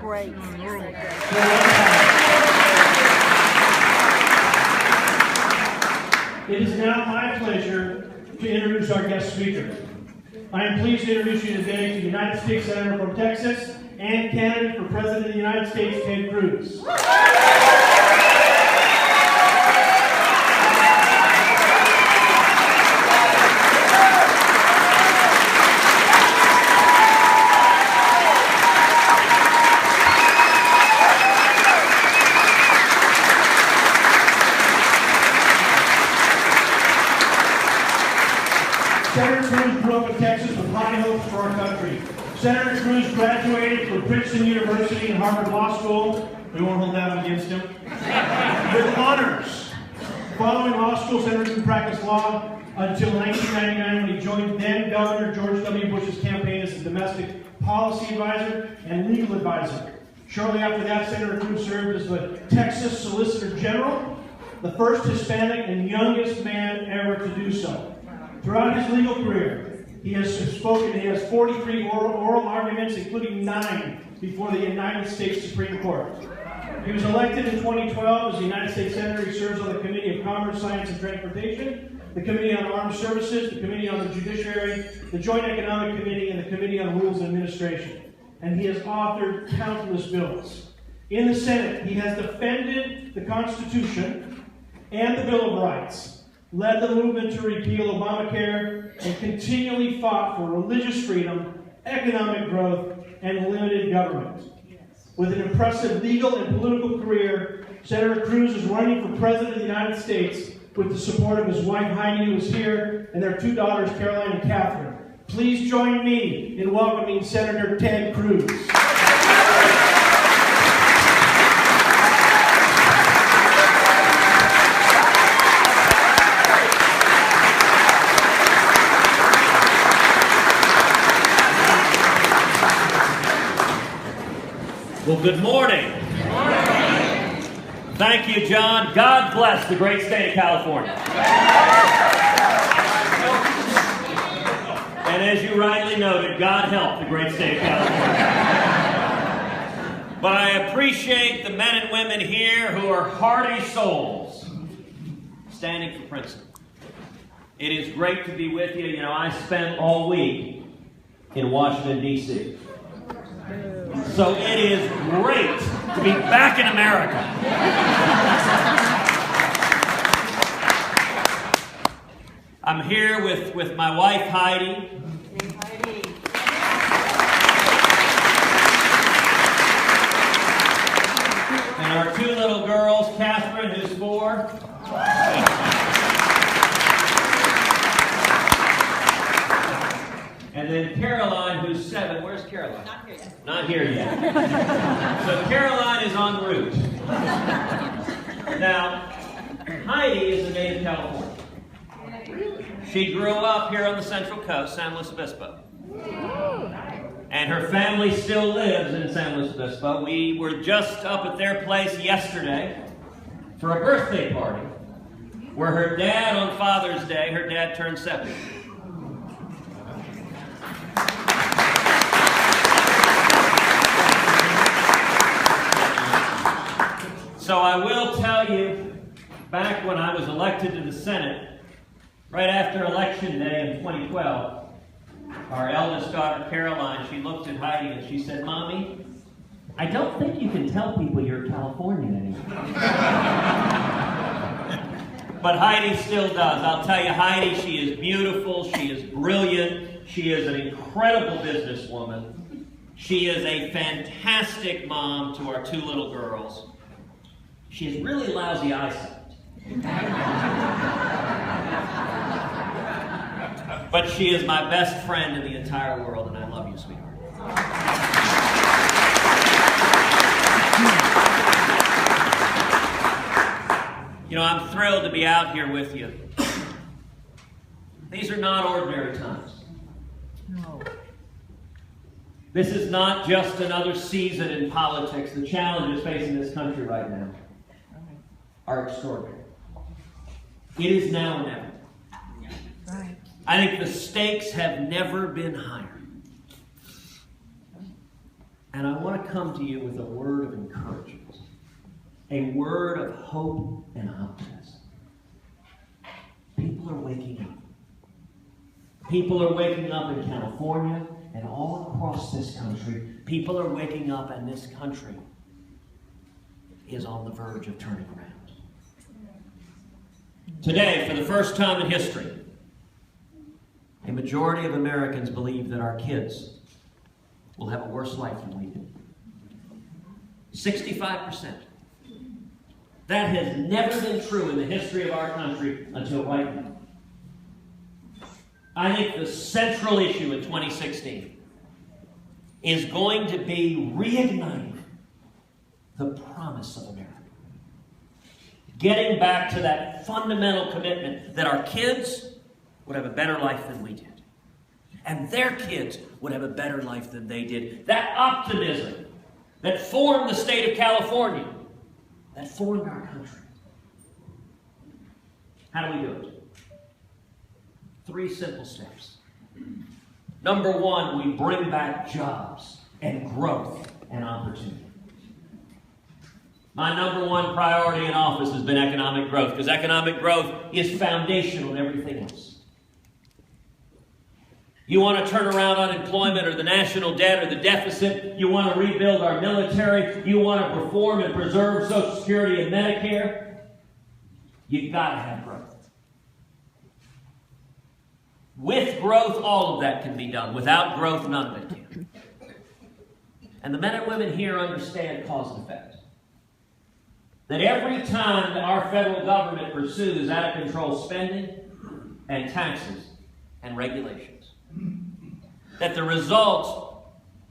great. You're great. It is now my pleasure to introduce our guest speaker. I am pleased to introduce you today to the United States Senator from Texas and candidate for President of the United States, Ted Cruz. Senator Cruz grew up in Texas with high hopes for our country. Senator Cruz graduated from Princeton University and Harvard Law School. We won't hold that against him. With honors. Following law school, Senator Cruz practiced law until 1999 when he joined then Governor George W. Bush's campaign as a domestic policy advisor and legal advisor. Shortly after that, Senator Cruz served as the Texas Solicitor General, the first Hispanic and youngest man ever to do so. Throughout his legal career, he has 43 oral arguments, including 9 before the United States Supreme Court. He was elected in 2012 as the United States Senator. He serves on the Committee of Commerce, Science, and Transportation, the Committee on Armed Services, the Committee on the Judiciary, the Joint Economic Committee, and the Committee on Rules and Administration. And he has authored countless bills. In the Senate, he has defended the Constitution and the Bill of Rights, led the movement to repeal Obamacare, and continually fought for religious freedom, economic growth, and limited government. With an impressive legal and political career, Senator Cruz is running for President of the United States with the support of his wife Heidi, who is here, and their 2 daughters, Caroline and Catherine. Please join me in welcoming Senator Ted Cruz. Well, good morning. Good morning. Thank you, John. God bless the great state of California. And as you rightly noted, God help the great state of California. But I appreciate the men and women here who are hardy souls standing for Princeton. It is great to be with you. You know, I spent all week in Washington, D.C. So it is great to be back in America. I'm here with my wife, Heidi. And our 2 little girls, Catherine, who's 4. And then Caroline, who's 7. Where's Caroline? Not here yet. Not here yet. So Caroline is en route. Now, Heidi is a native Californian. She grew up here on the Central Coast, San Luis Obispo. And her family still lives in San Luis Obispo. We were just up at their place yesterday for a birthday party where her dad, on Father's Day, her dad turned 70. So I will tell you, back when I was elected to the Senate, right after Election Day in 2012, our eldest daughter, Caroline, she looked at Heidi and she said, "Mommy, I don't think you can tell people you're Californian anymore." But Heidi still does. I'll tell you, Heidi, she is beautiful, she is brilliant, she is an incredible businesswoman. She is a fantastic mom to our 2 little girls. She has really lousy eyesight. But she is my best friend in the entire world, and I love you, sweetheart. You know, I'm thrilled to be out here with you. These are not ordinary times. No. This is not just another season in politics. The challenges facing this country right now are extraordinary. It is now or never. Right. I think the stakes have never been higher. And I want to come to you with a word of encouragement, a word of hope and optimism. People are waking up. People are waking up in California and all across this country. People are waking up, and this country is on the verge of turning around. Today, for the first time in history, a majority of Americans believe that our kids will have a worse life than we did. 65%. That has never been true in the history of our country until right now. I think the central issue in 2016 is going to be reigniting the promise of America. Getting back to that fundamental commitment that our kids would have a better life than we did. And their kids would have a better life than they did. That optimism that formed the state of California, that formed our country. How do we do it? 3 simple steps. Number 1, we bring back jobs and growth and opportunity. My number 1 priority in office has been economic growth, because economic growth is foundational in everything else. You want to turn around unemployment or the national debt or the deficit. You want to rebuild our military. You want to reform and preserve Social Security and Medicare. You've got to have growth. With growth, all of that can be done. Without growth, none of it can. And the men and women here understand cause and effect. That every time that our federal government pursues out-of-control spending and taxes and regulations, that the result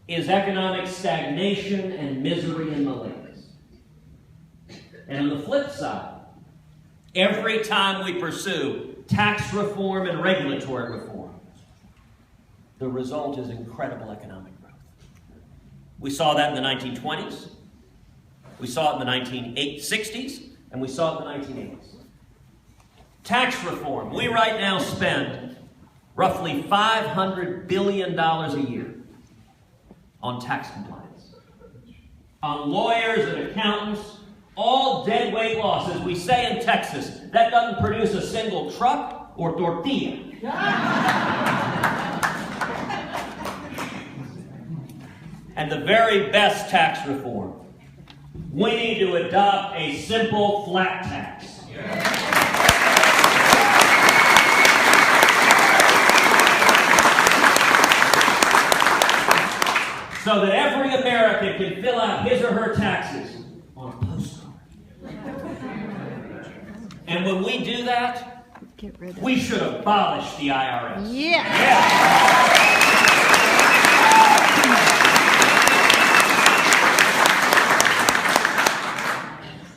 is economic stagnation and misery and malaise. And on the flip side, every time we pursue tax reform and regulatory reform, the result is incredible economic growth. We saw that in the 1920s, we saw it in the 1960s, and we saw it in the 1980s. Tax reform. We right now spend roughly $500 billion a year on tax compliance, on lawyers and accountants, all dead weight losses. We say in Texas, that doesn't produce a single truck or tortilla. And the very best tax reform, we need to adopt a simple flat tax. So that every American can fill out his or her taxes on a postcard. And when we do that, we should abolish the IRS. Yeah.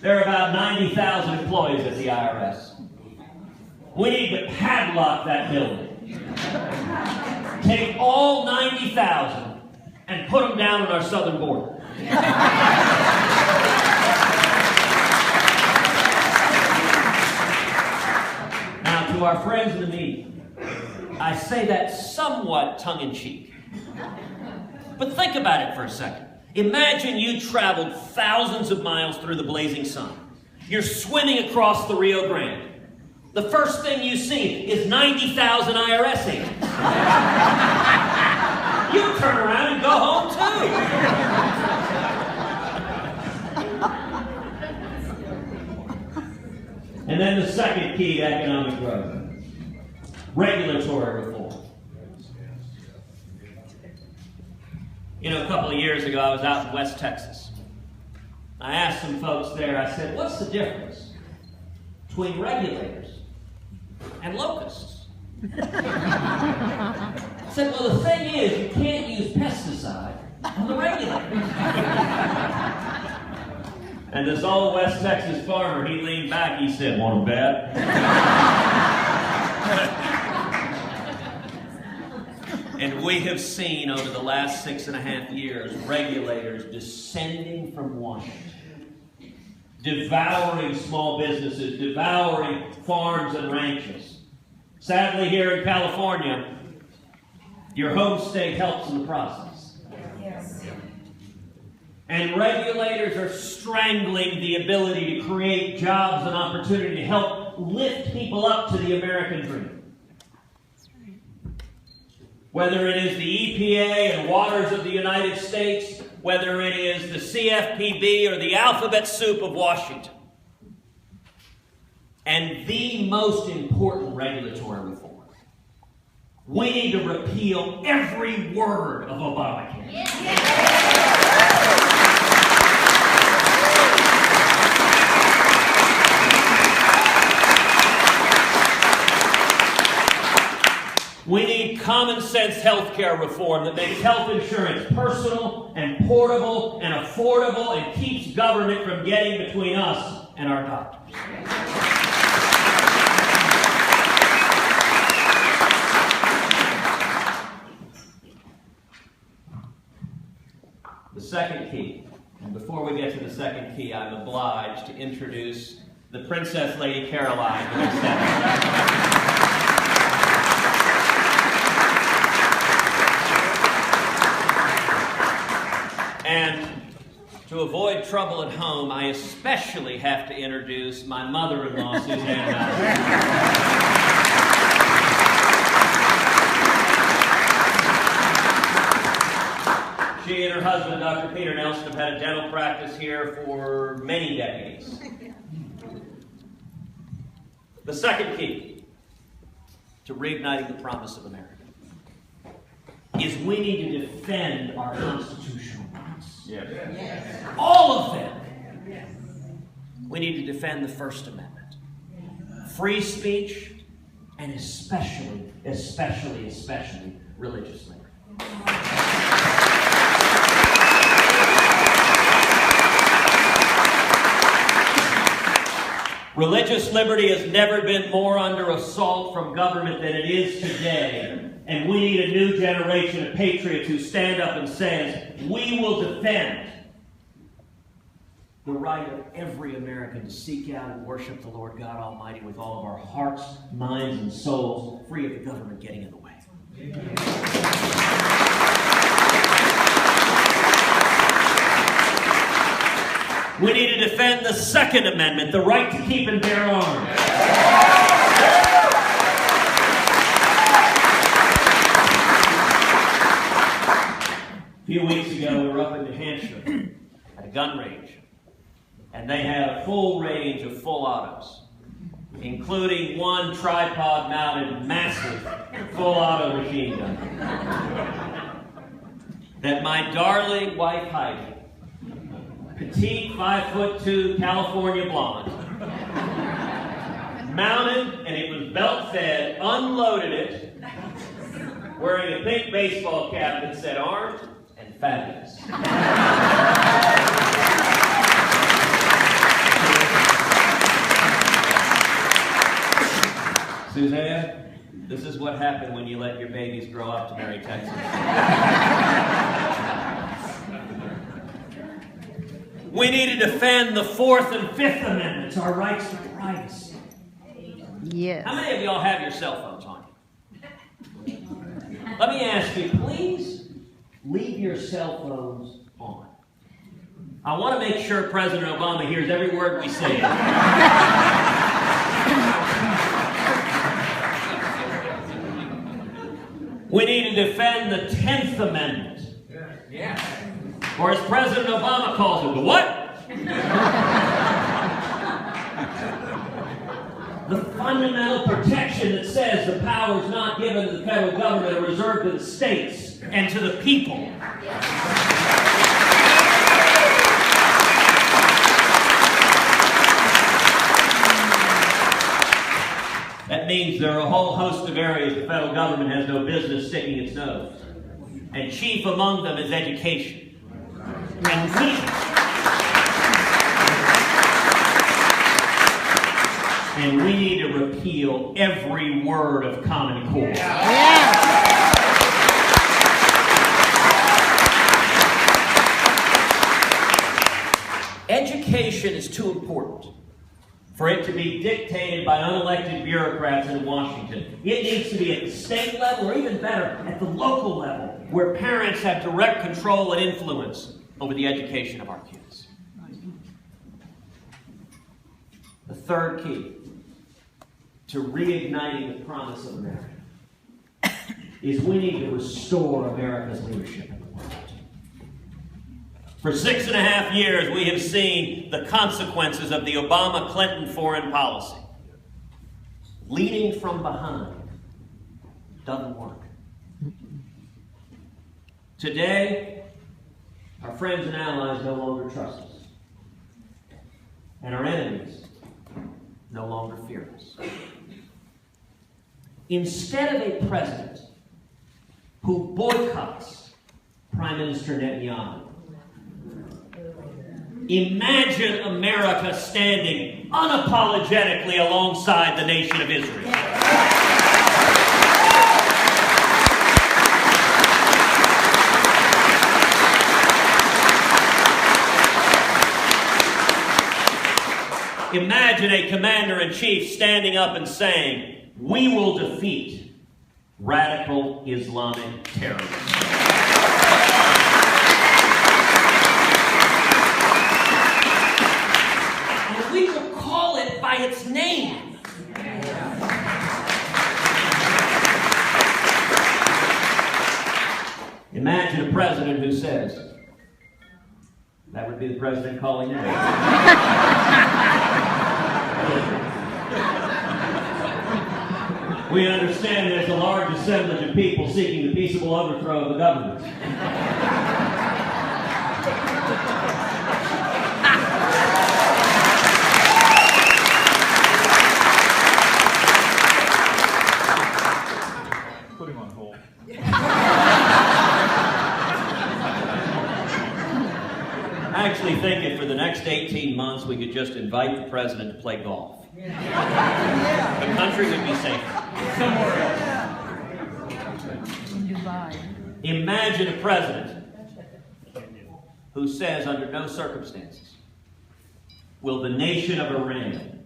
There are about 90,000 employees at the IRS. We need to padlock that building. Take all 90,000 and put them down on our southern border. Now, to our friends in the media, I say that somewhat tongue-in-cheek. But think about it for a second. Imagine you traveled thousands of miles through the blazing sun. You're swimming across the Rio Grande. The first thing you see is 90,000 IRS agents. You turn around and go home too. And then the second key to economic growth, regulatory reform. You know, a couple of years ago, I was out in West Texas. I asked some folks there, I said, what's the difference between regulators and locusts? I said, well, the thing is, you can't use pesticide on the regulators. And this old West Texas farmer, he leaned back, he said, want them bad? And we have seen over the last 6.5 years, regulators descending from Washington, devouring small businesses, devouring farms and ranches. Sadly, here in California, your home state helps in the process. Yes. And regulators are strangling the ability to create jobs and opportunity to help lift people up to the American dream. Whether it is the EPA and waters of the United States, whether it is the CFPB or the alphabet soup of Washington. And the most important regulatory reform. We need to repeal every word of Obamacare. We need common sense health care reform that makes health insurance personal and portable and affordable and keeps government from getting between us and our doctors. The second key, and before we get to the second key, I'm obliged to introduce the Princess Lady Caroline. And to avoid trouble at home, I especially have to introduce my mother-in-law, Suzanne. She and her husband, Dr. Peter Nelson, have had a dental practice here for many decades. The second key to reigniting the promise of America is we need to defend our constitutional rights. Yes. All of them. Yes. We need to defend the First Amendment. Free speech, and especially religious liberty. Religious liberty has never been more under assault from government than it is today. And we need a new generation of patriots who stand up and says, we will defend the right of every American to seek out and worship the Lord God Almighty with all of our hearts, minds, and souls, free of the government getting in the way. We need to defend the Second Amendment, the right to keep and bear arms. A few weeks ago, we were up in New Hampshire at a gun range, and they had a full range of full autos, including one tripod-mounted, massive full-auto machine gun that my darling wife Heidi, petite, 5'2" California blonde, mounted, and it was belt-fed, unloaded it, wearing a pink baseball cap that said "Armed and Fabulous." Suzanne, this is what happened when you let your babies grow up to marry Texans. We need to defend the Fourth and Fifth Amendments, our rights to privacy. Yes. How many of y'all have your cell phones on you? Let me ask you, please leave your cell phones on. I want to make sure President Obama hears every word we say. We need to defend the 10th Amendment. Yeah. Or as President Obama calls it, the what? The fundamental protection that says the powers not given to the federal government are reserved to the states and to the people. That means there are a whole host of areas the federal government has no business sticking its nose. And chief among them is education. And we need to repeal every word of Common Core. Yeah. Education is too important for it to be dictated by unelected bureaucrats in Washington. It needs to be at the state level, or even better, at the local level, where parents have direct control and influence. over the education of our kids. The third key to reigniting the promise of America is we need to restore America's leadership in the world. For 6.5 years, we have seen the consequences of the Obama-Clinton foreign policy. Leading from behind doesn't work. Today, our friends and allies no longer trust us. And our enemies no longer fear us. Instead of a president who boycotts Prime Minister Netanyahu, imagine America standing unapologetically alongside the nation of Israel. Imagine a commander-in-chief standing up and saying, "We will defeat radical Islamic terrorism." And we will call it by its name. Imagine a president who says, that would be the president calling now. We understand there's a large assemblage of people seeking the peaceable overthrow of the government. Put him on hold. I actually think if for the next 18 months we could just invite the president to play golf, the country would be safer. Somewhere else. In Dubai. Imagine a president who says, under no circumstances will the nation of Iran,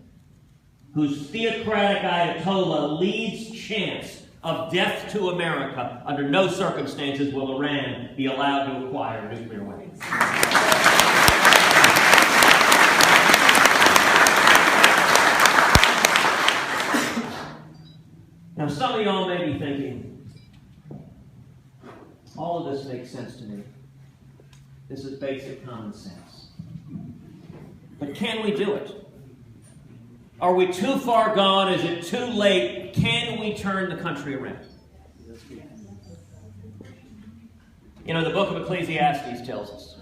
whose theocratic Ayatollah leads chants of death to America, under no circumstances will Iran be allowed to acquire nuclear weapons. Now, some of y'all may be thinking, all of this makes sense to me. This is basic common sense. But can we do it? Are we too far gone? Is it too late? Can we turn the country around? You know, the book of Ecclesiastes tells us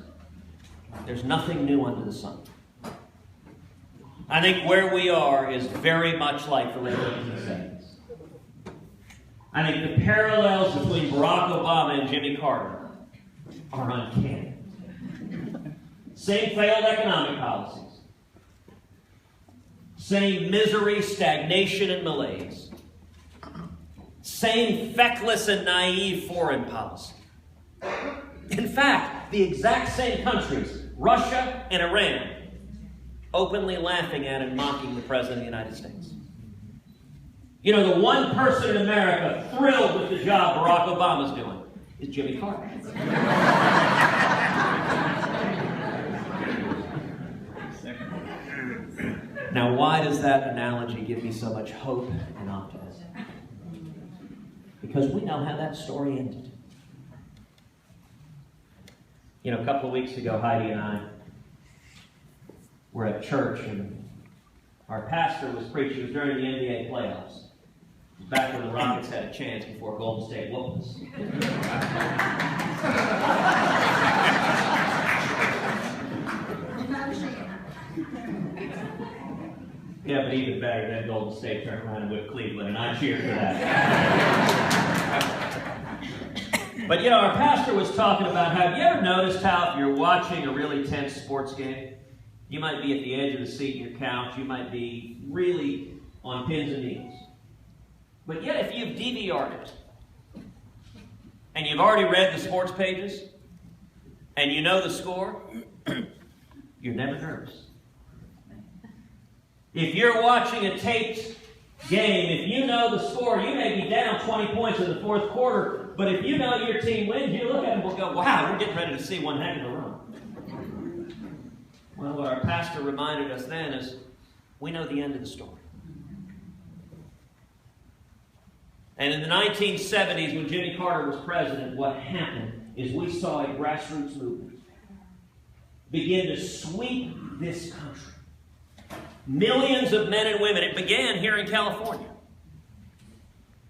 there's nothing new under the sun. I think where we are is very much like the late 1970s. I think the parallels between Barack Obama and Jimmy Carter are uncanny. Same failed economic policies. Same misery, stagnation, and malaise. Same feckless and naive foreign policy. In fact, the exact same countries, Russia and Iran, openly laughing at and mocking the President of the United States. You know, the one person in America thrilled with the job Barack Obama's doing is Jimmy Carter. Now, why does that analogy give me so much hope and optimism? Because we know how that story ended. You know, a couple of weeks ago, Heidi and I were at church, and our pastor was preaching. It was during the NBA playoffs. It was back when the Rockets had a chance before Golden State whooped us. Yeah, but even better, then Golden State turned around and whipped Cleveland, and I cheered for that. But you know, our pastor was talking about how, have you ever noticed how if you're watching a really tense sports game, you might be at the edge of the seat in your couch, you might be really on pins and needles. But yet if you've DVR'd it, and you've already read the sports pages, and you know the score, you're never nervous. If you're watching a taped game, if you know the score, you may be down 20 points in the fourth quarter, but if you know your team wins, you look at it and will go, wow, we're getting ready to see one heck of a run. Well, what our pastor reminded us then is we know the end of the story. And in the 1970s, when Jimmy Carter was president, what happened is we saw a grassroots movement begin to sweep this country. Millions of men and women. It began here in California.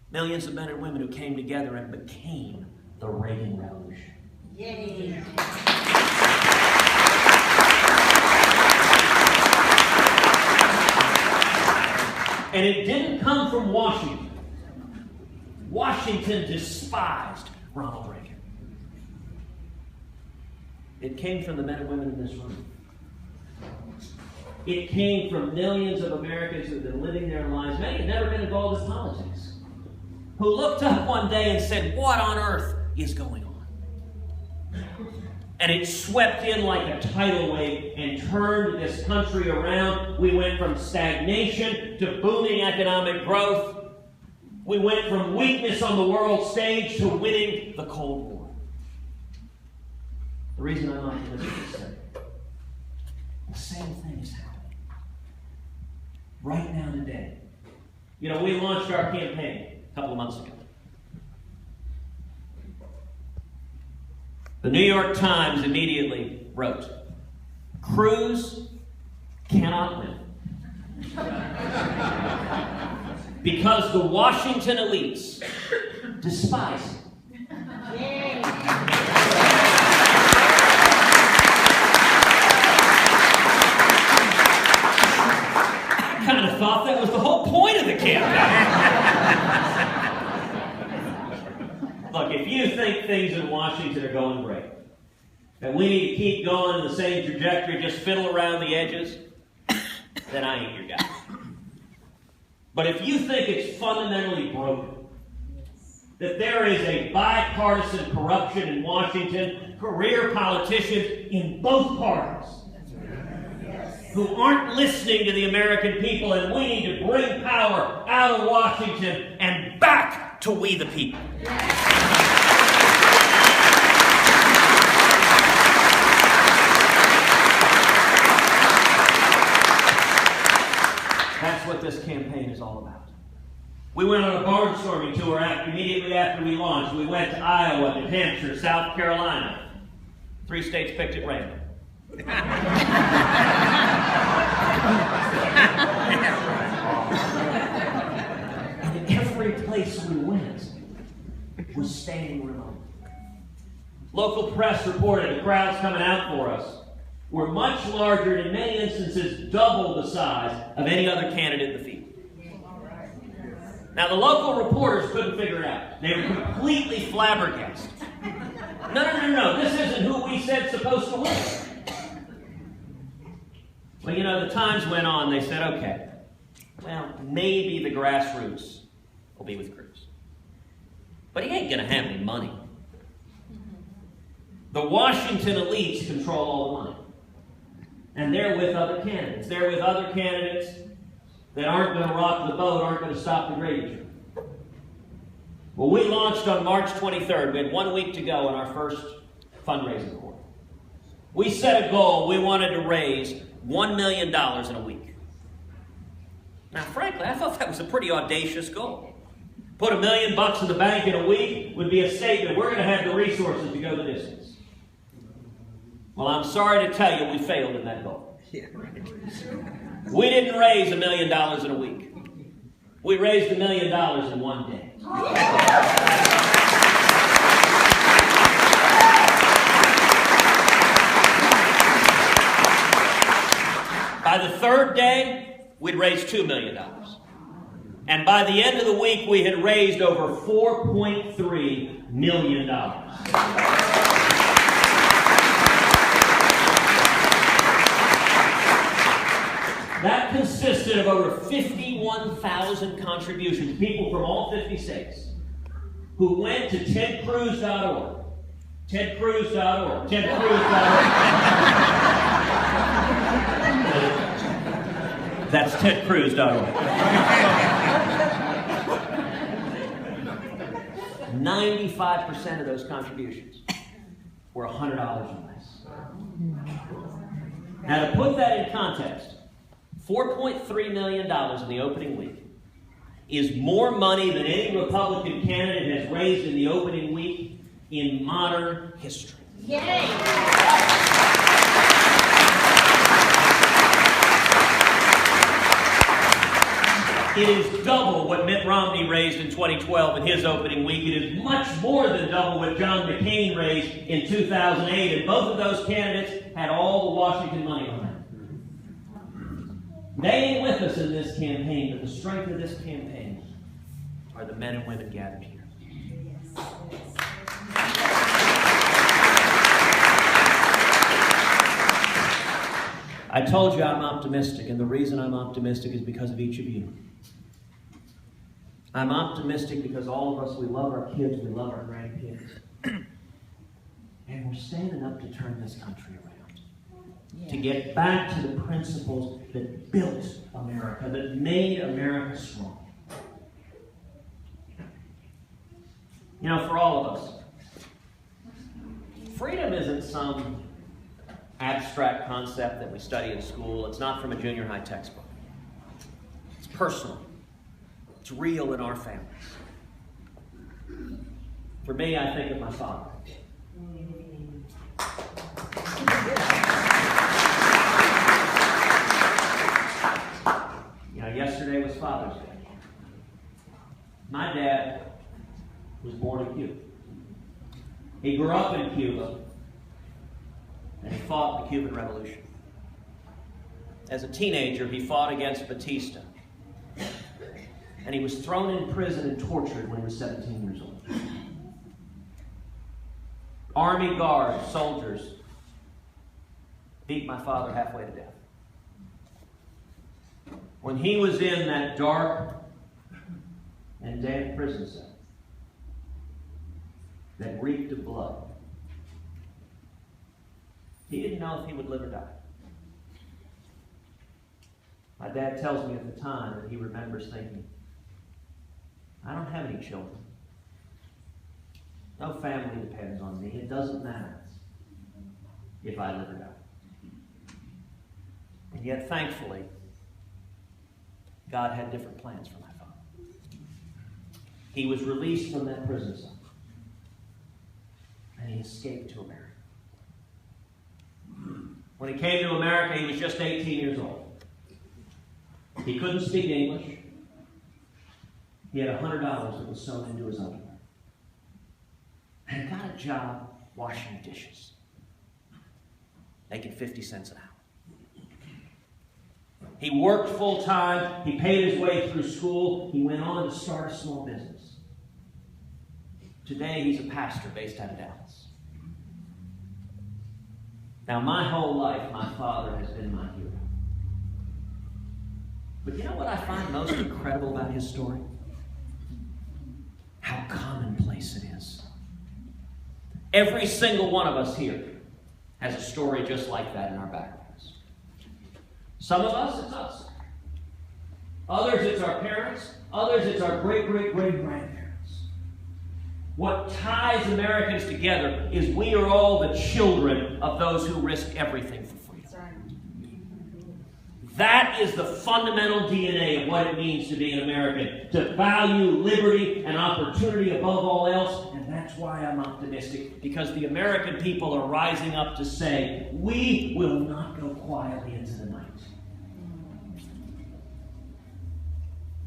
Millions of men and women who came together and became the Reagan Revolution. Yay. And it didn't come from Washington. Washington despised Ronald Reagan. It came from the men and women in this room. It came from millions of Americans who have been living their lives, many have never been involved in politics, who looked up one day and said, what on earth is going on? And it swept in like a tidal wave and turned this country around. We went from stagnation to booming economic growth. We went from weakness on the world stage to winning the Cold War. The reason I'm not this is to say the same thing is happening right now today. You know, we launched our campaign a couple of months ago. The New York Times immediately wrote, Cruz cannot win because the Washington elites despise him. Yay. I kind of thought that was the whole point of the campaign. Look, if you think things in Washington are going great, that we need to keep going in the same trajectory, just fiddle around the edges, then I ain't your guy. But if you think it's fundamentally broken, that there is a bipartisan corruption in Washington, career politicians in both parties who aren't listening to the American people, and we need to bring power out of Washington and back to we the people. That's what this campaign is all about. We went on a barnstorming tour immediately after we launched. We went to Iowa, New Hampshire, South Carolina. 3 states picked at random. And every place we went was standing room only. Local press reported the crowds coming out for us were much larger and in many instances double the size of any other candidate in the field. Now the local reporters couldn't figure it out. They were completely flabbergasted. No, this isn't who we said supposed to win. Well, you know, the times went on, they said, okay, well, maybe the grassroots will be with Cruz. But he ain't going to have any money. The Washington elites control all the money. And they're with other candidates. They're with other candidates that aren't going to rock the boat, aren't going to stop the gravy train. Well, we launched on March 23rd. We had 1 week to go in our first fundraising quarter. We set a goal. We wanted to raise $1 million in a week. Now, frankly, I thought that was a pretty audacious goal. Put $1 million in the bank in a week would be a statement. We're going to have the resources to go the distance. Well, I'm sorry to tell you, we failed in that goal. We didn't raise $1 million in a week. We raised $1 million in one day. By the third day, we'd raised $2 million. And by the end of the week, we had raised over $4.3 million. That consisted of over 51,000 contributions, people from all 50 states, who went to tedcruz.org. Tedcruz.org. Tedcruz.org. That's tedcruz.org. 95% of those contributions were $100 or less. Now, to put that in context, $4.3 million in the opening week is more money than any Republican candidate has raised in the opening week in modern history. Yay! It is double what Mitt Romney raised in 2012 in his opening week. It is much more than double what John McCain raised in 2008. And both of those candidates had all the Washington money on them. They ain't with us in this campaign, but the strength of this campaign are the men and women gathered here. I told you I'm optimistic, and the reason I'm optimistic is because of each of you. I'm optimistic because all of us, we love our kids, we love our grandkids. And we're standing up to turn this country around. To get back to the principles that built America, that made America strong. You know, for all of us, freedom isn't some abstract concept that we study in school. It's not from a junior high textbook. It's personal. It's real in our families. For me, I think of my father. You know, yesterday was Father's Day. My dad was born in Cuba. He grew up in Cuba, and he fought the Cuban Revolution. As a teenager, he fought against Batista. And he was thrown in prison and tortured when he was 17 years old. Army guards, soldiers, beat my father halfway to death. When he was in that dark and damp prison cell that reeked of blood, he didn't know if he would live or die. My dad tells me at the time that he remembers thinking, I don't have any children. No family depends on me. It doesn't matter if I live or die. And yet, thankfully, God had different plans for my father. He was released from that prison cell, and he escaped to America. When he came to America, he was just 18 years old. He couldn't speak English. He had $100 that was sewn into his underwear. And he got a job washing dishes, making 50 cents an hour. He worked full time. He paid his way through school. He went on to start a small business. Today, he's a pastor based out of Dallas. Now, my whole life, my father has been my hero. But you know what I find most incredible about his story? How commonplace it is. Every single one of us here has a story just like that in our backgrounds. Some of us, it's us. Others, it's our parents. Others, it's our great-great-great-grandparents. What ties Americans together is we are all the children of those who risked everything for freedom. That is the fundamental DNA of what it means to be an American, to value liberty and opportunity above all else, and that's why I'm optimistic, because the American people are rising up to say, we will not go quietly into the night.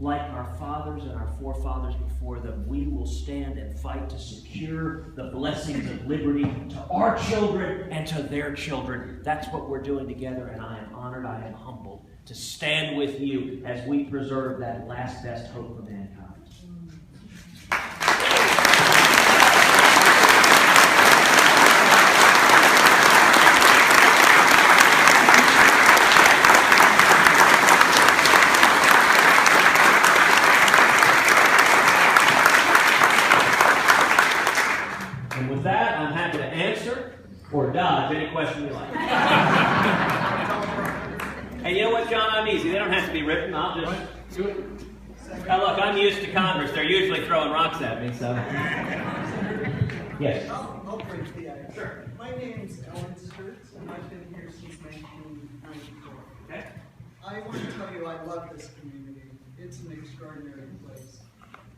Like our fathers and our forefathers before them, we will stand and fight to secure the blessings of liberty to our children and to their children. That's what we're doing together, and I am honored, I am humbled to stand with you as we preserve that last best hope for mankind. And with that, I'm happy to answer or dodge any question you like. Hey, you know what, John? I'm easy. They don't have to be written. I'll just do it. Now, look, I'm used to Congress. They're usually throwing rocks at me, so. Yes. I'll bridge the ice. Sure. My name's Ellen Sturts, and I've been here since 1994. Okay. I want to tell you I love this community. It's an extraordinary place.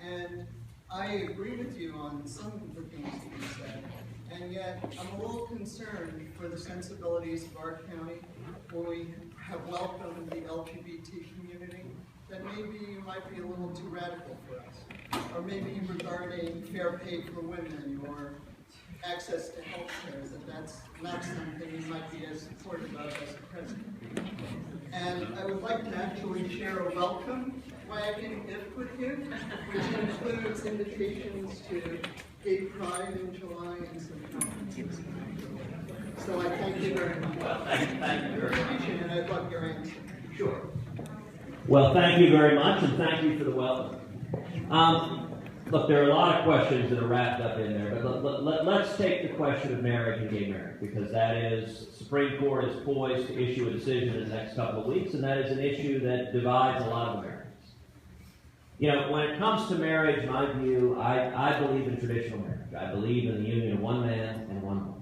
And I agree with you on some of the things that you said. And yet, I'm a little concerned for the sensibilities of our county when we have welcomed the LGBT community, that maybe you might be a little too radical for us. Or maybe regarding fair pay for women or access to health care, that's not something you might be as supportive of as a president. And I would like to actually share a welcome wagon gift with you, which includes invitations to Gay Pride in July and some conferences. So I thank you very much. Well, thank you very much. And I'd love your answer. Sure. Well, thank you very much, and thank you for the welcome. Look, there are a lot of questions that are wrapped up in there, but let's take the question of marriage and gay marriage, because that is, Supreme Court is poised to issue a decision in the next couple of weeks, and that is an issue that divides a lot of Americans. You know, when it comes to marriage, my view, I believe in traditional marriage. I believe in the union of one man and one woman.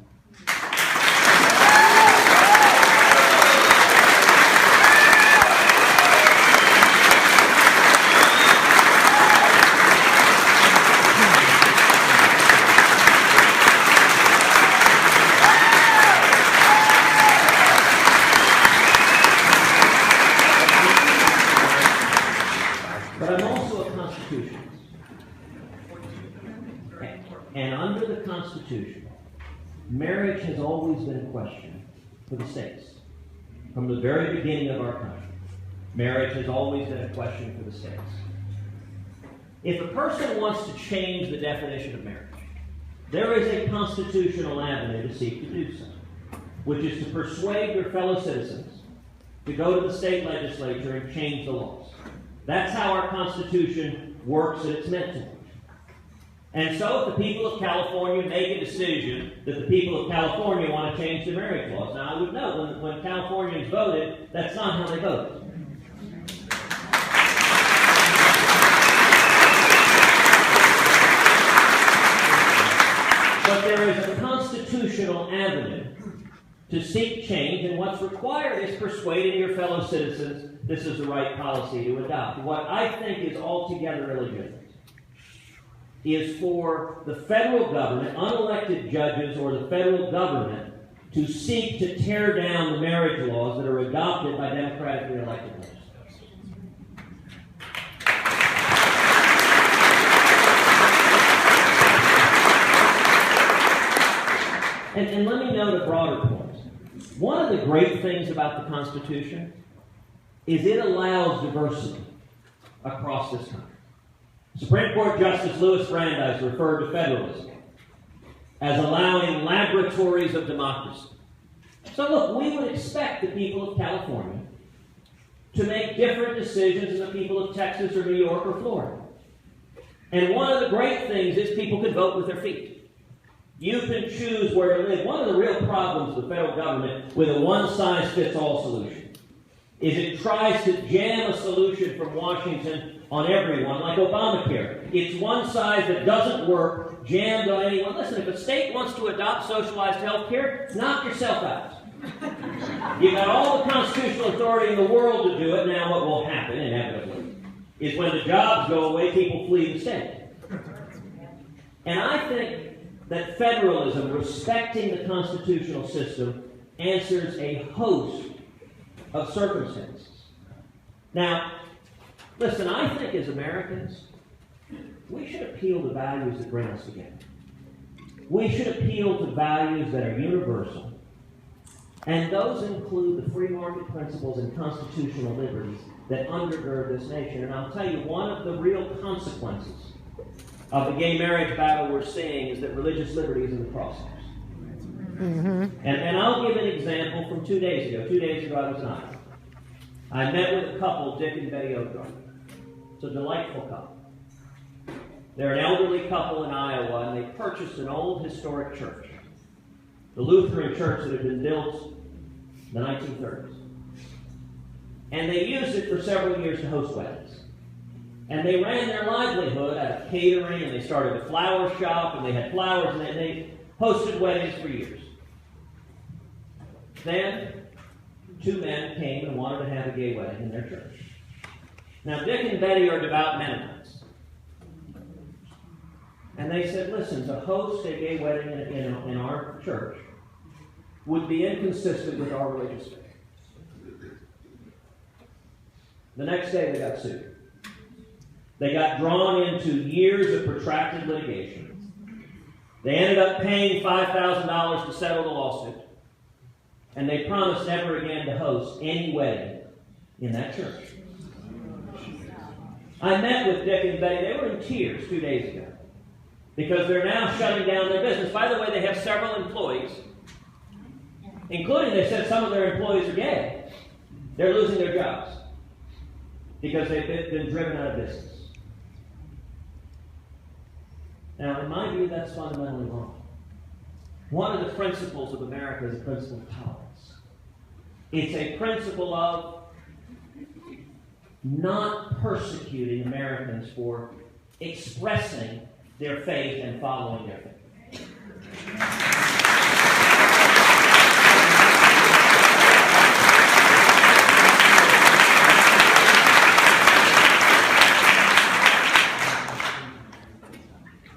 And under the Constitution, marriage has always been a question for the states. From the very beginning of our country, marriage has always been a question for the states. If a person wants to change the definition of marriage, there is a constitutional avenue to seek to do so, which is to persuade your fellow citizens to go to the state legislature and change the laws. That's how our Constitution works, and it's meant to work. And so if the people of California make a decision that the people of California want to change their marriage laws, now I would know when Californians voted, that's not how they voted. But there is a constitutional avenue to seek change, and what's required is persuading your fellow citizens this is the right policy to adopt. What I think is altogether illegitimate is for the federal government, unelected judges or the federal government, to seek to tear down the marriage laws that are adopted by democratically elected legislators. And let me note a broader point. One of the great things about the Constitution is it allows diversity across this country. Supreme Court Justice Louis Brandeis referred to federalism as allowing laboratories of democracy. So look, we would expect the people of California to make different decisions than the people of Texas or New York or Florida. And one of the great things is people can vote with their feet. You can choose where to live. One of the real problems of the federal government with a one-size-fits-all solution is it tries to jam a solution from Washington on everyone, like Obamacare. It's one size that doesn't work, jammed on anyone. Listen, if a state wants to adopt socialized health care, knock yourself out. You've got all the constitutional authority in the world to do it. Now what will happen, inevitably, is when the jobs go away, people flee the state. And I think that federalism, respecting the constitutional system, answers a host of circumstances. Now, listen, I think as Americans, we should appeal to values that bring us together. We should appeal to values that are universal, and those include the free market principles and constitutional liberties that undergird this nation. And I'll tell you, one of the real consequences of the gay marriage battle we're seeing is that religious liberty is in the crosshairs. Mm-hmm. And I'll give an example from 2 days ago. 2 days ago I was in Iowa. I met with a couple, Dick and Betty O'Donnell. It's a delightful couple. They're an elderly couple in Iowa, and they purchased an old historic church, the Lutheran church that had been built in the 1930s. And they used it for several years to host weddings. And they ran their livelihood out of catering, and they started a flower shop, and they had flowers, and they hosted weddings for years. Then, two men came and wanted to have a gay wedding in their church. Now, Dick and Betty are devout Mennonites. And they said, listen, to host a gay wedding in our church would be inconsistent with our religious faith. The next day, they got sued. They got drawn into years of protracted litigation. They ended up paying $5,000 to settle the lawsuit. And they promised never again to host any wedding in that church. I met with Dick and Betty. They were in tears 2 days ago because they're now shutting down their business. By the way, they have several employees, including, they said, some of their employees are gay. They're losing their jobs because they've been driven out of business. Now, in my view, that's fundamentally wrong. One of the principles of America is the principle of tolerance. It's a principle of not persecuting Americans for expressing their faith and following their faith.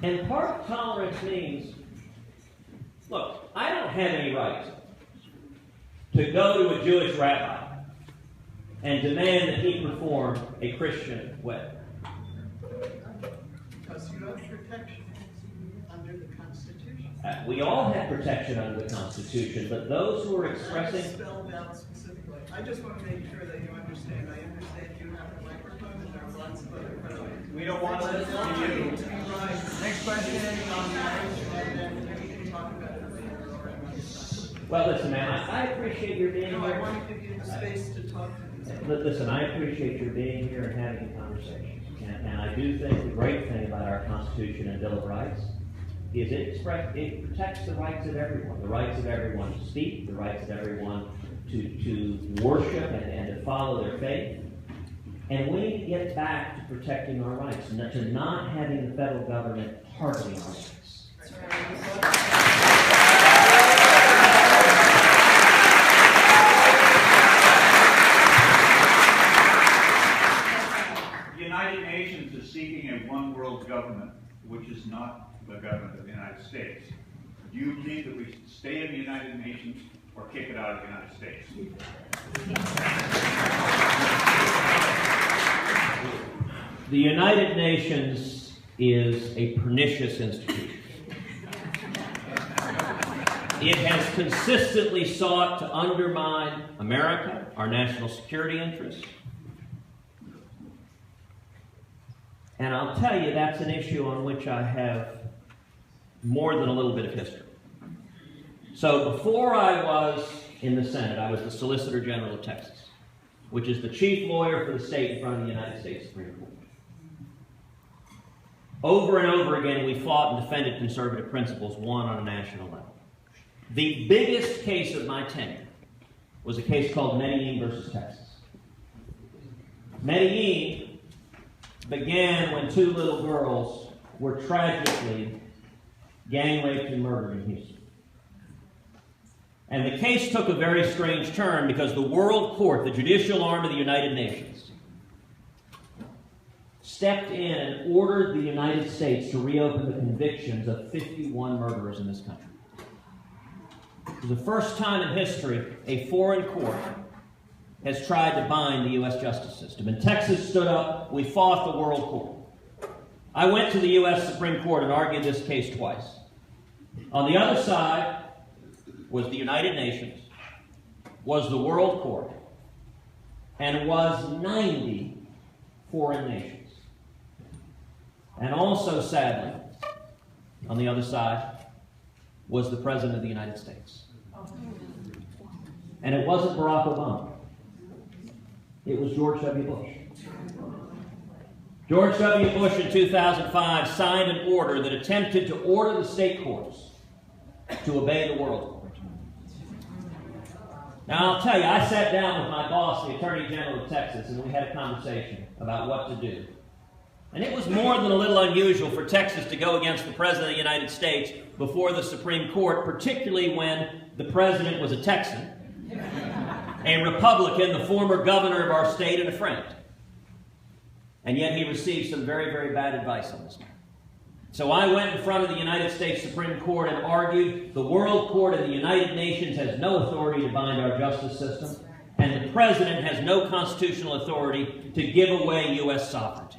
And part of tolerance means, look, I don't have any right to go to a Jewish rabbi and demand that he perform a Christian wedding. Because you have protection under the Constitution. We all have protection under the Constitution, but those who are That expressing... is spelled out specifically. I just want to make sure that you understand. I understand you have a microphone and there are lots of other questions. We don't want to listen to you. Next question. On marriage, and then we can talk about it later or another time. Well, listen, man, I appreciate your being No, I here. want to give you the space to talk to these. Listen, I appreciate your being here and having a conversation. And I do think the great thing about our Constitution and Bill of Rights is it protects the rights of everyone. The rights of everyone to speak, the rights of everyone to worship and to follow their faith. And we need to get back to protecting our rights, and to not having the federal government targeting our rights. The United Nations is seeking a one-world government, which is not the government of the United States. Do you believe that we should stay in the United Nations or kick it out of the United States? The United Nations is a pernicious institution. It has consistently sought to undermine America, our national security interests. And I'll tell you, that's an issue on which I have more than a little bit of history. So before I was in the Senate, I was the Solicitor General of Texas, which is the chief lawyer for the state in front of the United States Supreme Court. Over and over again, we fought and defended conservative principles, one on a national level. The biggest case of my tenure was a case called Medellin versus Texas. Medellin began when two little girls were tragically gang raped and murdered in Houston. And the case took a very strange turn because the World Court, the judicial arm of the United Nations, stepped in and ordered the United States to reopen the convictions of 51 murderers in this country. For the first time in history, a foreign court has tried to bind the U.S. justice system. And Texas stood up. We fought the World Court. I went to the U.S. Supreme Court and argued this case twice. On the other side was the United Nations, was the World Court, and was 90 foreign nations. And also, sadly, on the other side was the President of the United States. And it wasn't Barack Obama. It was George W. Bush. George W. Bush in 2005 signed an order that attempted to order the state courts to obey the World Court. Now, I'll tell you, I sat down with my boss, the Attorney General of Texas, and we had a conversation about what to do. And it was more than a little unusual for Texas to go against the President of the United States before the Supreme Court, particularly when the President was a Texan a Republican, the former governor of our state, and a friend. And yet he received some very, very bad advice on this matter. So I went in front of the United States Supreme Court and argued the World Court of the United Nations has no authority to bind our justice system, and the President has no constitutional authority to give away U.S. sovereignty.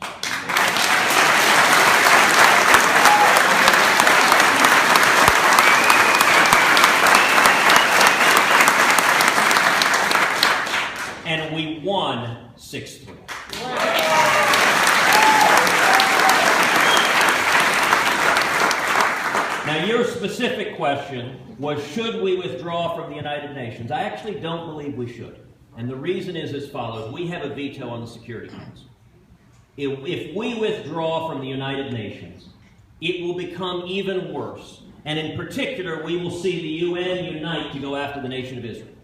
And we won 6-3. Now, your specific question was, should we withdraw from the United Nations? I actually don't believe we should. And the reason is as follows. We have a veto on the Security Council. If we withdraw from the United Nations, it will become even worse. And in particular, we will see the UN unite to go after the nation of Israel.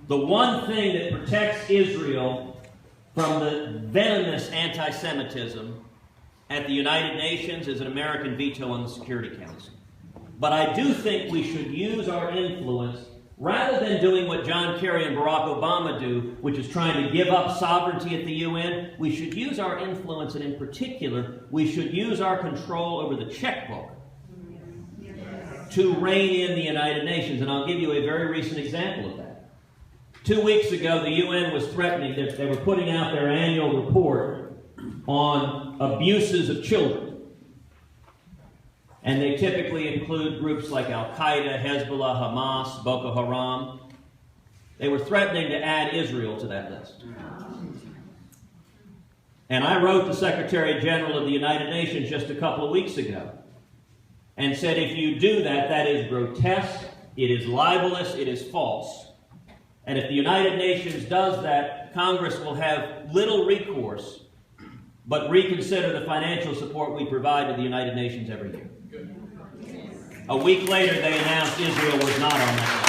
The one thing that protects Israel from the venomous anti-Semitism at the United Nations is an American veto on the Security Council. But I do think we should use our influence, rather than doing what John Kerry and Barack Obama do, which is trying to give up sovereignty at the UN, we should use our influence, and in particular, we should use our control over the checkbook to rein in the United Nations. And I'll give you a very recent example of that. 2 weeks ago, the UN was threatening that they were putting out their annual report on abuses of children. And they typically include groups like Al-Qaeda, Hezbollah, Hamas, Boko Haram. They were threatening to add Israel to that list. And I wrote the Secretary General of the United Nations just a couple of weeks ago and said, if you do that, that is grotesque, it is libelous, it is false. And if the United Nations does that, Congress will have little recourse but reconsider the financial support we provide to the United Nations every year. A week later, they announced Israel was not on that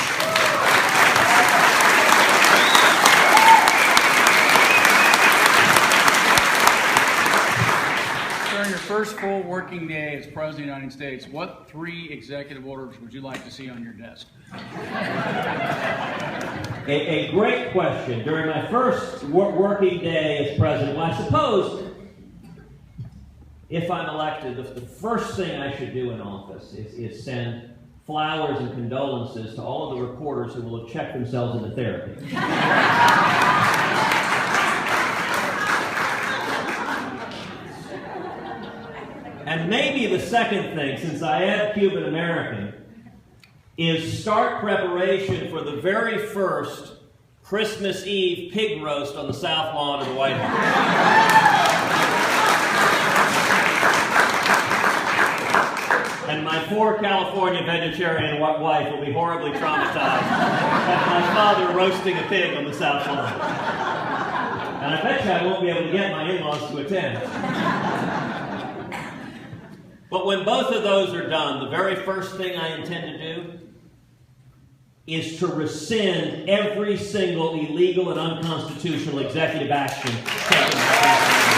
list. During your first full working day as President of the United States, what 3 executive orders would you like to see on your desk? A great question. During my first working day as President, well, I suppose if I'm elected, the first thing I should do in office is send flowers and condolences to all of the reporters who will have checked themselves into therapy. And maybe the second thing, since I am Cuban American, is start preparation for the very first Christmas Eve pig roast on the south lawn of the White House. And my poor California vegetarian wife will be horribly traumatized at my father roasting a pig on the south lawn. And I bet you I won't be able to get my in-laws to attend. But when both of those are done, the very first thing I intend to do is to rescind every single illegal and unconstitutional executive action taken by President.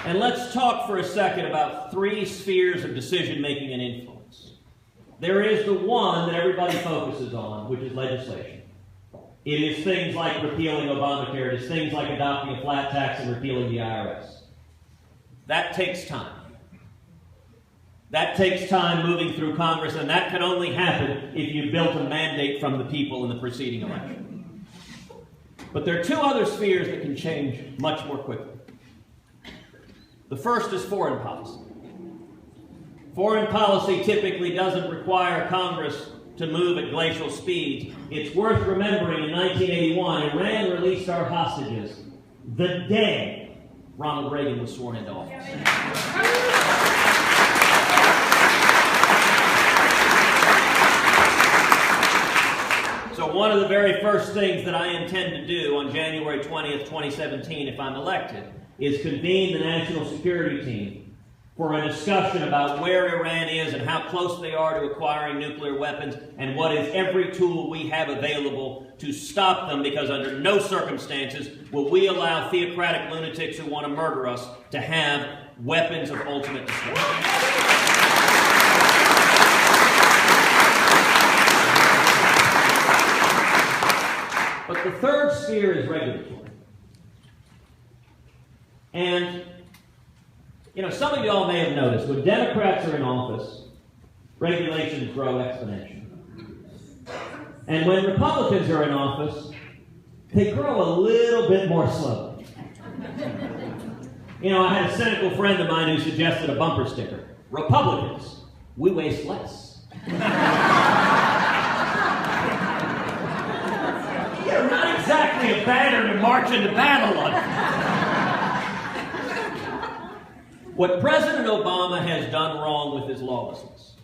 And let's talk for a second about 3 spheres of decision-making and influence. There is the one that everybody focuses on, which is legislation. It is things like repealing Obamacare. It is things like adopting a flat tax and repealing the IRS. That takes time. That takes time moving through Congress, and that can only happen if you built a mandate from the people in the preceding election. But there are 2 other spheres that can change much more quickly. The first is foreign policy. Foreign policy typically doesn't require Congress to move at glacial speeds. It's worth remembering in 1981, Iran released our hostages the day Ronald Reagan was sworn into office. So one of the very first things that I intend to do on January 20th, 2017, if I'm elected, is convene the National Security Team for a discussion about where Iran is and how close they are to acquiring nuclear weapons and what is every tool we have available to stop them, because under no circumstances will we allow theocratic lunatics who want to murder us to have weapons of ultimate destruction. But the third sphere is regulatory. And, some of y'all may have noticed, when Democrats are in office, regulations grow exponentially. And when Republicans are in office, they grow a little bit more slowly. I had a cynical friend of mine who suggested a bumper sticker. Republicans, we waste less. You're not exactly a banner to march into battle on. What President Obama has done wrong with his lawlessness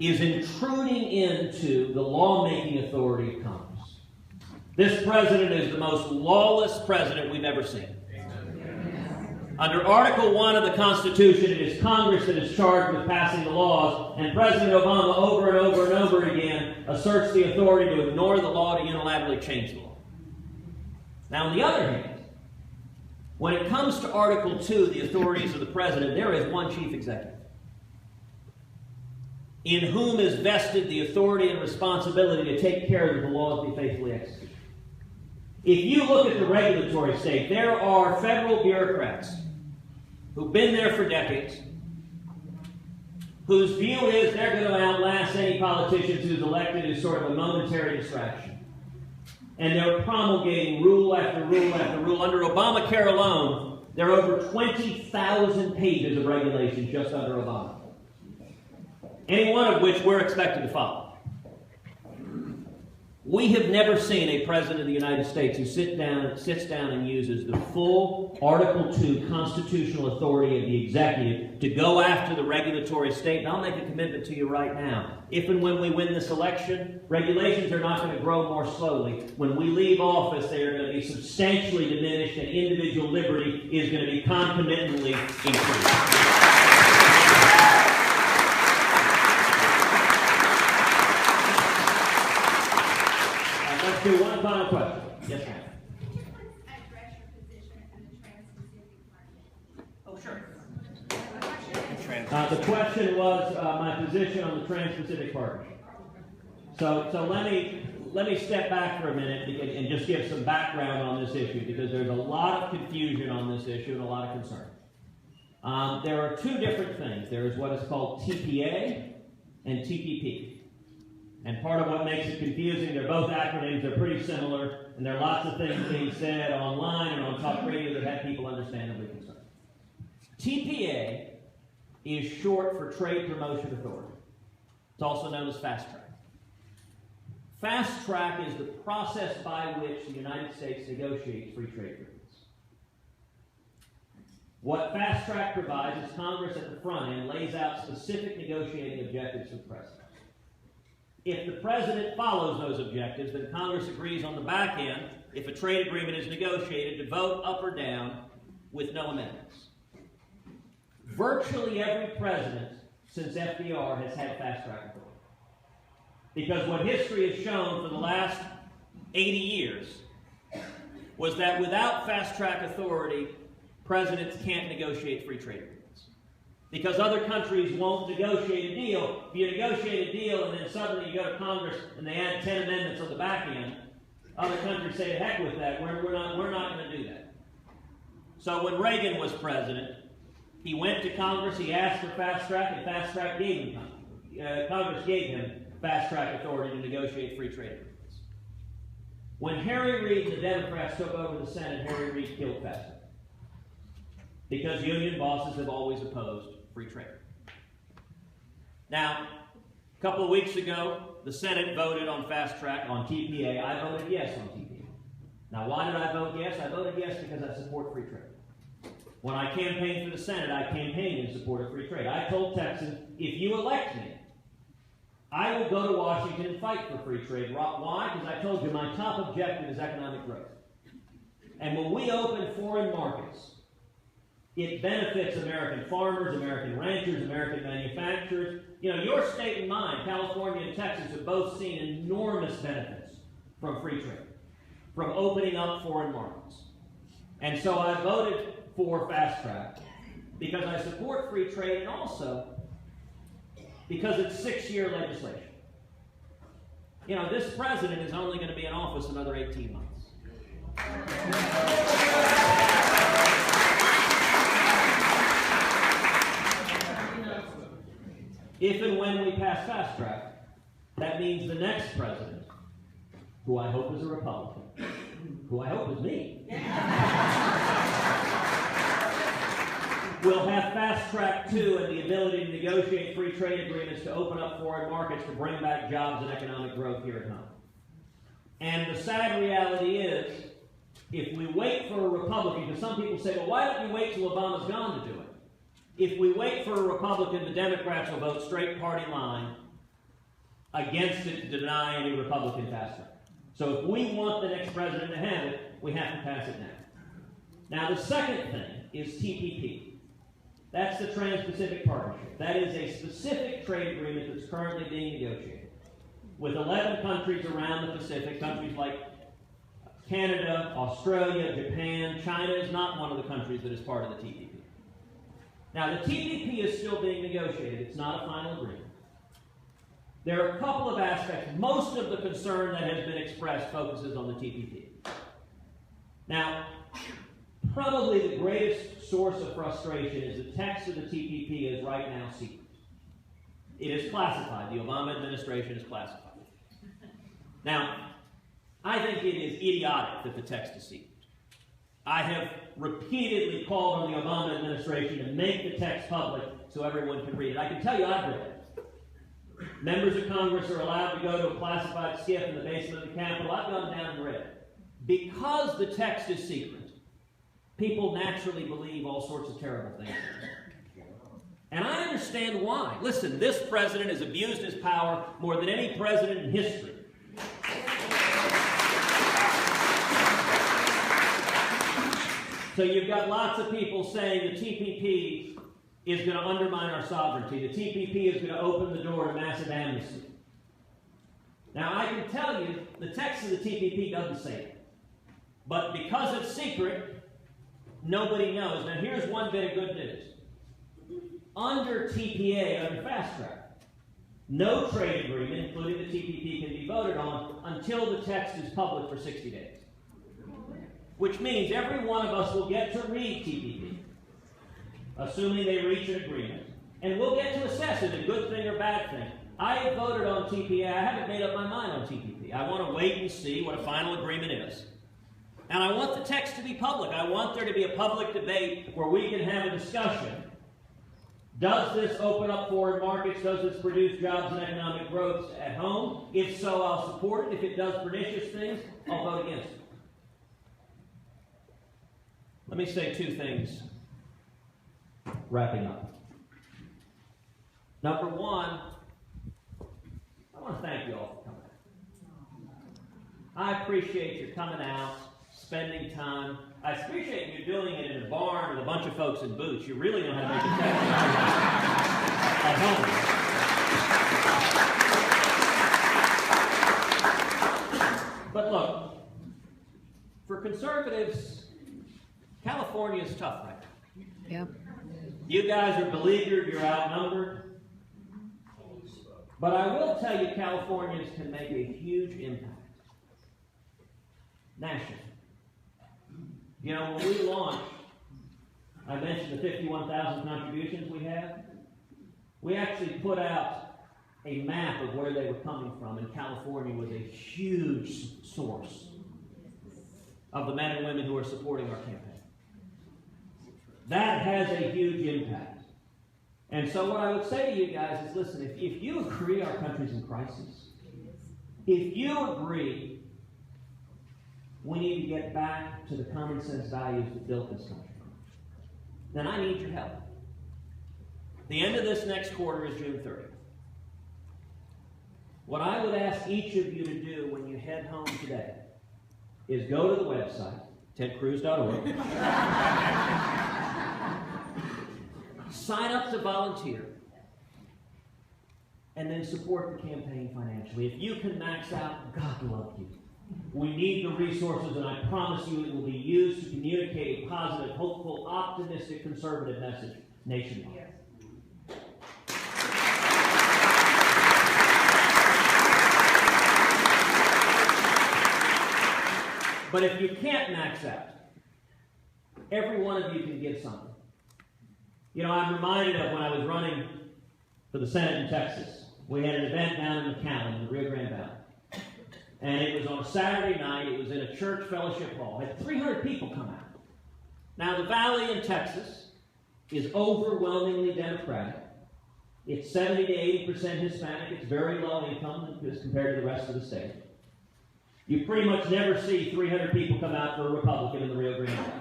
is intruding into the lawmaking authority of Congress. This president is the most lawless president we've ever seen. Under Article 1 of the Constitution, it is Congress that is charged with passing the laws, and President Obama over and over and over again asserts the authority to ignore the law to unilaterally change the law. Now, on the other hand, when it comes to Article 2, the authorities of the president, there is one chief executive in whom is vested the authority and responsibility to take care that the laws be faithfully executed. If you look at the regulatory state, there are federal bureaucrats who've been there for decades, whose view is they're going to outlast any politician who's elected as sort of a momentary distraction. And they're promulgating rule after rule after rule. Under Obamacare alone, there are over 20,000 pages of regulations just under Obama. Any one of which we're expected to follow. We have never seen a president of the United States who sits down and uses the full Article 2 constitutional authority of the executive to go after the regulatory state. And I'll make a commitment to you right now. If and when we win this election, regulations are not going to grow more slowly. When we leave office, they are going to be substantially diminished and individual liberty is going to be concomitantly increased. Let's do one final question. Yes, ma'am. Could you please address your position on the Trans-Pacific Partnership? Oh, sure. The The question was my position on the Trans-Pacific Partnership. So let me step back for a minute and just give some background on this issue, because there's a lot of confusion on this issue and a lot of concern. There are two different things. There is what is called TPA and TPP. And part of what makes it confusing, they're both acronyms, they're pretty similar, and there are lots of things being said online and on talk radio that have people understandably concerned. TPA is short for Trade Promotion Authority. It's also known as Fast Track. Fast Track is the process by which the United States negotiates free trade agreements. What Fast Track provides is Congress at the front end lays out specific negotiating objectives for the President. If the President follows those objectives, then Congress agrees on the back end, if a trade agreement is negotiated, to vote up or down with no amendments. Virtually every president since FDR has had Fast Track authority. Because what history has shown for the last 80 years was that without Fast Track authority, presidents can't negotiate free trade agreements. Because other countries won't negotiate a deal. If you negotiate a deal and then suddenly you go to Congress and they add 10 amendments on the back end, other countries say, to heck with that, we're not going to do that. So when Reagan was president, he went to Congress, he asked for Fast Track, and Fast Track gave him Congress gave him Fast Track authority to negotiate free trade agreements. When Harry Reid and the Democrats took over the Senate, Harry Reid killed Fast Track. Because union bosses have always opposed free trade. Now, a couple of weeks ago, the Senate voted on Fast Track on TPA. I voted yes on TPA. Now, why did I vote yes? I voted yes because I support free trade. When I campaigned for the Senate, I campaigned in support of free trade. I told Texans, if you elect me, I will go to Washington and fight for free trade. Why? Because I told you my top objective is economic growth. And when we open foreign markets, it benefits American farmers, American ranchers, American manufacturers. You know, your state and mine, California and Texas, have both seen enormous benefits from free trade, from opening up foreign markets. And so I voted for Fast Track because I support free trade and also because it's 6-year legislation. You know, this president is only going to be in office another 18 months. If and when we pass fast track, that means the next president, who I hope is a Republican, who I hope is me, will have fast track 2 and the ability to negotiate free trade agreements to open up foreign markets to bring back jobs and economic growth here at home. And the sad reality is, if we wait for a Republican, because some people say, well, why don't you wait till Obama's gone to do it? If we wait for a Republican, the Democrats will vote straight party line against it to deny any Republican fast track. So if we want the next president to have it, we have to pass it now. Now the second thing is TPP. That's the Trans-Pacific Partnership. That is a specific trade agreement that's currently being negotiated with 11 countries around the Pacific, countries like Canada, Australia, Japan. China is not one of the countries that is part of the TPP. Now, the TPP is still being negotiated. It's not a final agreement. There are a couple of aspects. Most of the concern that has been expressed focuses on the TPP. Now, probably the greatest source of frustration is the text of the TPP is right now secret. It is classified. The Obama administration is classified. Now, I think it is idiotic that the text is secret. I have repeatedly called on the Obama administration to make the text public so everyone can read it. I can tell you I've read it. Members of Congress are allowed to go to a classified skiff in the basement of the Capitol. I've gone down and read it. Because the text is secret, people naturally believe all sorts of terrible things. And I understand why. Listen, this president has abused his power more than any president in history. So you've got lots of people saying the TPP is going to undermine our sovereignty. The TPP is going to open the door to massive amnesty. Now, I can tell you the text of the TPP doesn't say it. But because it's secret, nobody knows. Now, here's one bit of good news. Under TPA, under fast track, no trade agreement, including the TPP, can be voted on until the text is public for 60 days. Which means every one of us will get to read TPP, assuming they reach an agreement. And we'll get to assess it, a good thing or bad thing. I have voted on TPA. I haven't made up my mind on TPP. I want to wait and see what a final agreement is. And I want the text to be public. I want there to be a public debate where we can have a discussion. Does this open up foreign markets? Does this produce jobs and economic growth at home? If so, I'll support it. If it does pernicious things, I'll vote against it. Let me say two things, wrapping up. Number one, I want to thank you all for coming out. I appreciate your coming out, spending time. I appreciate you doing it in a barn with a bunch of folks in boots. You really know how to make it at home. But look, for conservatives, California is tough right now. Yep. You guys are beleaguered, you're outnumbered. But I will tell you, Californians can make a huge impact nationally. You know, when we launched, I mentioned the 51,000 contributions we have. We actually put out a map of where they were coming from, and California was a huge source of the men and women who are supporting our campaign. That has a huge impact. And so what I would say to you guys is, listen, if you agree our country's in crisis, if you agree we need to get back to the common sense values that built this country, then I need your help. The end of this next quarter is June 30th. What I would ask each of you to do when you head home today is go to the website, tedcruz.org, sign up to volunteer, and then support the campaign financially. If you can max out, God love you. We need the resources, and I promise you it will be used to communicate a positive, hopeful, optimistic, conservative message nationwide. But if you can't max out, every one of you can give something. You know, I'm reminded of when I was running for the Senate in Texas. We had an event down in McAllen, in the Rio Grande Valley. And it was on a Saturday night. It was in a church fellowship hall. Had 300 people come out. Now, the valley in Texas is overwhelmingly Democratic. It's 70 to 80% Hispanic. It's very low income as compared to the rest of the state. You pretty much never see 300 people come out for a Republican in the Rio Grande Valley.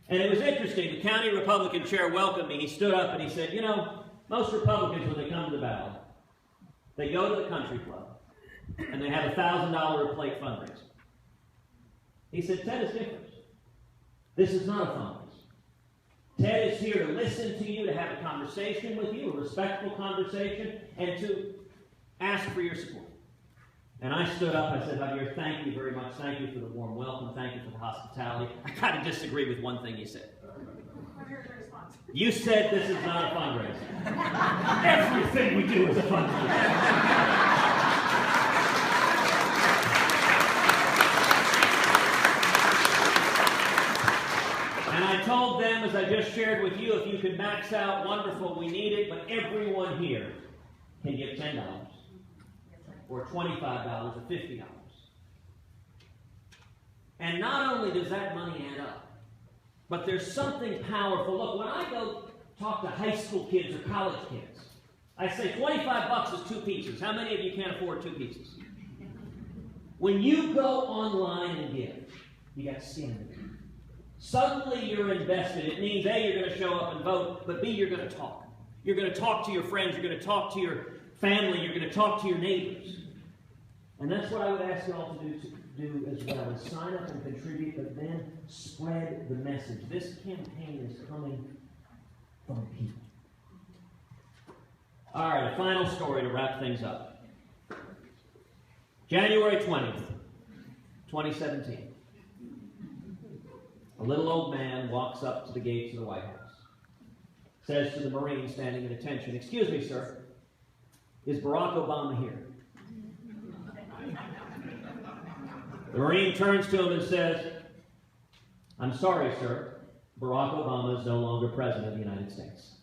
And it was interesting. The county Republican chair welcomed me. He stood up and he said, you know, most Republicans, when they come to the valley, they go to the country club and they have a $1,000 a plate fundraiser. He said, Ted is different. This is not a fundraiser. Ted is here to listen to you, to have a conversation with you, a respectful conversation, and to ask for your support. And I stood up, I said, Javier, thank you very much. Thank you for the warm welcome. Thank you for the hospitality. I kind of disagree with one thing you said. You said this is not a fundraiser. Everything we do is a fundraiser. And I told them, as I just shared with you, if you could max out, wonderful, we need it, but everyone here can give $10. Or $25 or $50. And not only does that money add up, but there's something powerful. Look, when I go talk to high school kids or college kids, I say $25 is 2 pizzas. How many of you can't afford 2 pizzas? When you go online and give, you got skin in the game. Suddenly you're invested. It means A, you're going to show up and vote, but B, you're going to talk. You're going to talk to your friends. You're going to talk to your family. You're going to talk to your neighbors. And that's what I would ask you all to do as well, is sign up and contribute, but then spread the message. This campaign is coming from people. All right, a final story to wrap things up. January 20th, 2017. A little old man walks up to the gates of the White House. Says to the Marine standing at attention, "Excuse me, sir, is Barack Obama here?" The Marine turns to him and says, "I'm sorry, sir, Barack Obama is no longer president of the United States."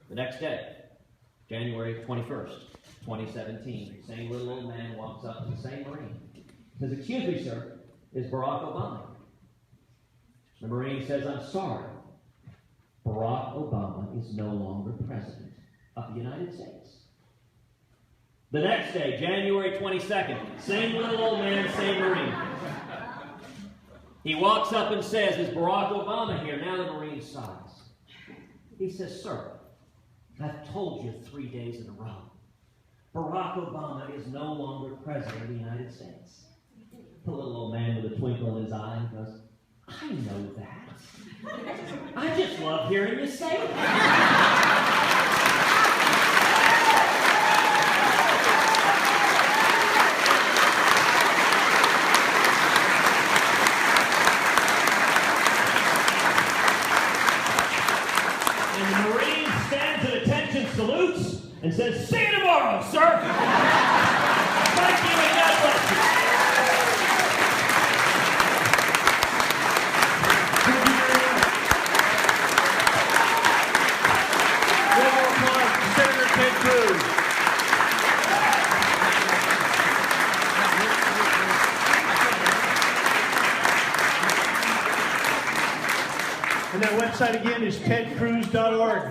The next day, January 21st, 2017, the same little old man walks up to the same Marine. Says, "Excuse me, sir, is Barack Obama here?" The Marine says, "I'm sorry, Barack Obama is no longer president of the United States." The next day, January 22nd, same little old man, same Marine. He walks up and says, "Is Barack Obama here?" Now the Marine sighs. He says, "Sir, I've told you 3 days in a row. Barack Obama is no longer president of the United States." The little old man with a twinkle in his eye goes, "I know that. I just love hearing you say that." Salutes and says, "See you tomorrow, sir." Thank you and God bless you. Round of applause for Senator Ted Cruz. And that website again is tedcruz.org.